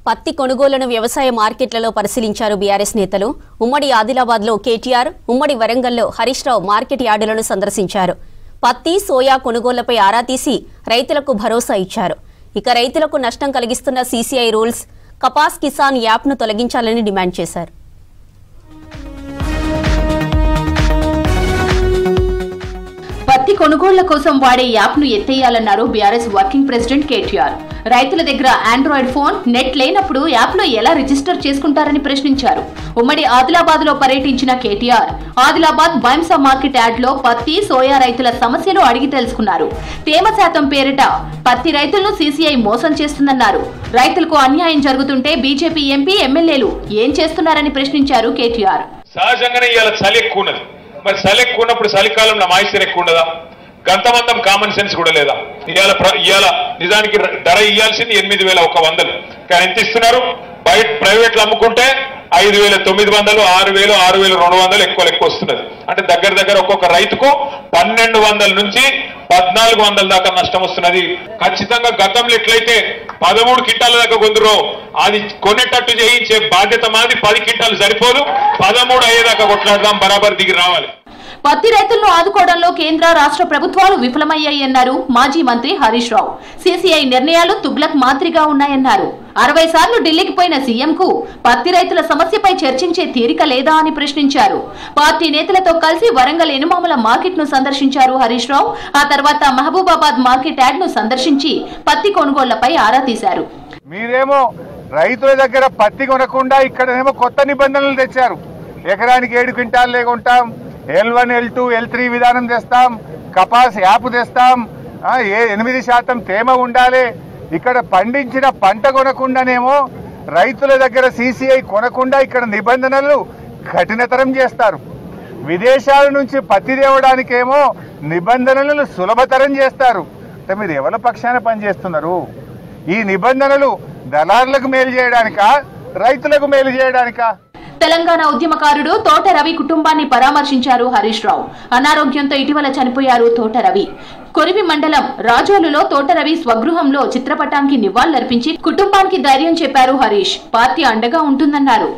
పత్తి కొనుగోలును వ్యవసాయ మార్కెట్లలో పరిశీలించారు బీఆర్ఎస్ నేతలు. ఉమ్మడి ఆదిలాబాద్లో కేటీఆర్, ఉమ్మడి వరంగల్లో హరీష్ రావు మార్కెట్ యార్డులను సందర్శించారు. పత్తి, సోయా కొనుగోళ్లపై ఆరా తీసి రైతులకు భరోసా ఇచ్చారు. ఇక రైతులకు నష్టం కలిగిస్తున్న సీసీఐ రూల్స్, కపాస్ కిసాన్ యాప్ను తొలగించాలని డిమాండ్ చేశారు. పత్తి కొనుగోళ్ల కోసం వాడే యాప్ను ఎత్తేయాలన్నారు బీఆర్ఎస్ వర్కింగ్ ప్రెసిడెంట్ కేటీఆర్. రైతుల దగ్గర ఆండ్రాయిడ్ ఫోన్, నెట్ లేనప్పుడు యాప్లో ఎలా రిజిస్టర్ చేసుకుంటారని ప్రశ్నించారు. ఉమ్మడి ఆదిలాబాద్ లో పర్యటించిన కేటీఆర్ ఆదిలాబాద్ బైంసా మార్కెట్ యార్డ్లో పత్తి, సోయా రైతుల సమస్యలు అడిగి తెలుసుకున్నారు. తేమ శాతం పేరిట పత్తి రైతులను సీసీఐ మోసం చేస్తుందన్నారు. రైతులకు అన్యాయం జరుగుతుంటే బీజేపీ ఎంపీ, ఎమ్మెల్యేలు ఏం చేస్తున్నారని ప్రశ్నించారు కేటీఆర్. సహజంగానే ఇవాళ చలి ఎక్కువ ఉన్నది. మరి చలి ఎక్కువ ఉన్నప్పుడు చలికాలంలో మాయిశ్చర్ ఎక్కువ ఉండదా? గంతమందం కామన్ సెన్స్ కూడా లేదా? ఇవాళ నిజానికి ధర ఇవ్వాల్సింది 8,100, కానీ ఎంత ఇస్తున్నారు? బయట ప్రైవేట్లు అమ్ముకుంటే 5,900, 6,000, 6,200 ఎక్కువ వస్తున్నది. అంటే దగ్గర ఒక్కొక్క రైతుకు 1,200 నుంచి 1,400 దాకా నష్టం వస్తున్నది. ఖచ్చితంగా గతంలో ఎట్లయితే 13 క్వింటాల దాకా కొందరో అది కొనేటట్టు చేయించే బాధ్యత మాది. 10 క్వింటాలు సరిపోదు, 13 అయ్యేదాకా కొట్లాడదాం, బరాబర్ దిగి రావాలి. పత్తి రైతులను ఆదుకోవడంలో కేంద్ర, రాష్ట్ర ప్రభుత్వాలు విఫలమయ్యాయన్నారు మాజీ మంత్రి హరీష్ రావు. సీసీఐ నిర్ణయాలు తుగ్లక్ మాదిరిగా ఉన్నాయన్నారు. 60 సార్లు ఢిల్లీకి పోయిన సీఎంకు పత్తి రైతుల సమస్యపై చర్చించే తీరిక లేదా అని ప్రశ్నించారు. పార్టీ నేతలతో కలిసి వరంగల్ ఎనుమాముల మార్కెట్ ను సందర్శించారు హరీష్ రావు. ఆ తర్వాత మహబూబాబాద్ మార్కెట్ యార్డ్ ను సందర్శించి పత్తి కొనుగోళ్లపై ఆరా తీశారు. మీరేమో రైతుల దగ్గర పత్తి కొనకుండా ఇక్కడనేమో కొత్త నిబంధనలు తెచ్చారు. ఎకరానికి 7 క్వింటాలు లేకుంటాం, L1, L2, L3 విధానం తెస్తాం, కపాస్ యాప్ తెస్తాం, 8% తేమ ఉండాలి. ఇక్కడ పండించిన పంట కొనకుండానేమో రైతుల దగ్గర సీసీఐ కొనకుండా ఇక్కడ నిబంధనలు కఠినతరం చేస్తారు. విదేశాల నుంచి పత్తి తేవడానికేమో నిబంధనలను సులభతరం చేస్తారు. అంటే మీరు ఎవరి పక్షాన పనిచేస్తున్నారు? ఈ నిబంధనలు దళారులకు మేలు చేయడానికా, రైతులకు మేలు చేయడానికా? తెలంగాణ ఉద్యమకారుడు తోట రవి కుటుంబాన్ని పరామర్శించారు హరీష్ రావు. అనారోగ్యంతో ఇటీవల చనిపోయారు తోట రవి. కొరివి మండలం రాజోలులో తోట రవి స్వగృహంలో చిత్రపటానికి నివాళులర్పించి కుటుంబానికి ధైర్యం చెప్పారు హరీష్. పార్టీ అండగా ఉంటుందన్నారు.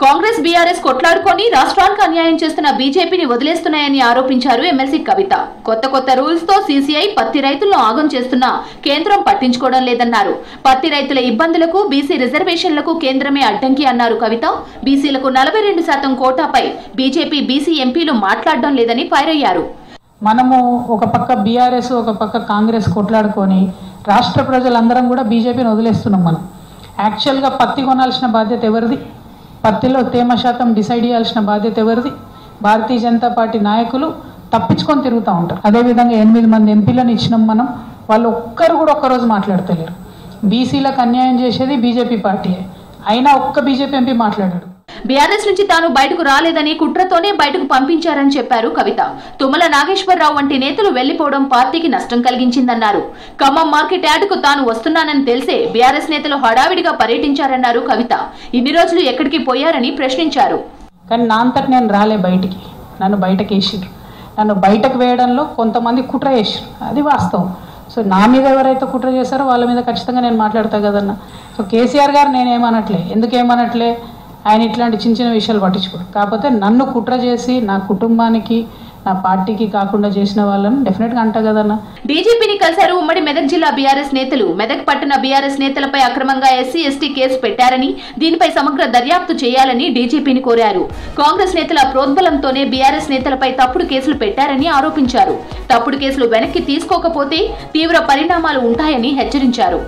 కాంగ్రెస్, బీఆర్ఎస్ కొట్లాడుకొని రాష్ట్రానికి అన్యాయం చేస్తున్న బీజేపీని వదిలేస్తున్నాయని ఆరోపించారు ఎమ్మెల్సీ కవిత. కొత్త రూల్స్ తో సీసీఐ పత్తి రైతులను ఆగం చేస్తున్నా కేంద్రం పట్టించుకోవడం లేదన్నారు. పత్తి రైతుల ఇబ్బందులకు, బీసీ రిజర్వేషన్లకు కేంద్రమే అడ్డంకి అన్నారు కవిత. బీసీలకు 42% కోటాపై బీజేపీ, బీసీ ఎంపీలు మాట్లాడడం లేదని ఫైర్ అయ్యారు. మనము ఒక పక్క బీఆర్ఎస్, ఒక పక్క కాంగ్రెస్ కొట్లాడుకొని రాష్ట్ర ప్రజలందరం కూడా బీజేపీని వదిలేస్తున్నాం. మనం యాక్చువల్గా పత్తి కొనాల్సిన బాధ్యత ఎవరిది? పత్తిలో తేమ శాతం డిసైడ్ చేయాల్సిన బాధ్యత ఎవరిది? భారతీయ జనతా పార్టీ నాయకులు తప్పించుకొని తిరుగుతూ ఉంటారు. అదేవిధంగా 8 మంది ఎంపీలను ఇచ్చినాం మనం. వాళ్ళు ఒక్కరు కూడా ఒక్కరోజు మాట్లాడతలేరు. బీసీలకు అన్యాయం చేసేది బీజేపీ పార్టీయే, అయినా ఒక్క బీజేపీ ఎంపీ మాట్లాడాడు. బీఆర్ఎస్ నుంచి తాను బయటకు రాలేదని, కుట్రతోనే బయటకు పంపించారని చెప్పారు కవిత. తుమ్మల నాగేశ్వరరావు వంటి నేతలు వెళ్లిపోవడం పార్టీకి నష్టం కలిగించిందన్నారు. ఖమ్మం మార్కెట్ యార్డుకు తాను వస్తున్నానని తెలిసే బీఆర్ఎస్ నేతలు హడావిడిగా పర్యటించారన్నారు కవిత. ఇన్ని రోజులు ఎక్కడికి పోయారని ప్రశ్నించారు. కానీ నా అంతటి నేను రాలే బయటికి, నన్ను బయటకు వేసిరు. నన్ను బయటకు వేయడంలో కొంతమంది కుట్ర చేసిరు, అది వాస్తవం. సో నా మీద ఎవరైతే కుట్ర చేశారో వాళ్ళ మీద ఖచ్చితంగా నేను మాట్లాడతా కదన్నా. సో కేసీఆర్ గారు నేనేమనట్లే, ఎందుకేమనట్లే, ఆయన ఇట్లాంటి చిన్న విషయాలు పట్టించుకోరు. కాకపోతే నన్ను కుట్ర చేసి నా కుటుంబానికి, నా పార్టీకి కాకుండా చేసిన వాళ్ళని డెఫినెట్ గా అంటా కదన్నా. డీజీపీని కలిశారు ఉమ్మడి మెదక్ జిల్లా బీఆర్ఎస్ నేతలు. మెదక్ పట్టణ బీఆర్ఎస్ నేతలపై అక్రమంగా SC/ST కేసు పెట్టారని, దీనిపై సమగ్ర దర్యాప్తు చేయాలని డీజీపీని కోరారు. కాంగ్రెస్ నేతల ప్రోద్బలంతోనే బీఆర్ఎస్ నేతలపై తప్పుడు కేసులు పెట్టారని ఆరోపించారు. తప్పుడు కేసులు వెనక్కి తీసుకోకపోతే తీవ్ర పరిణామాలు ఉంటాయని హెచ్చరించారు.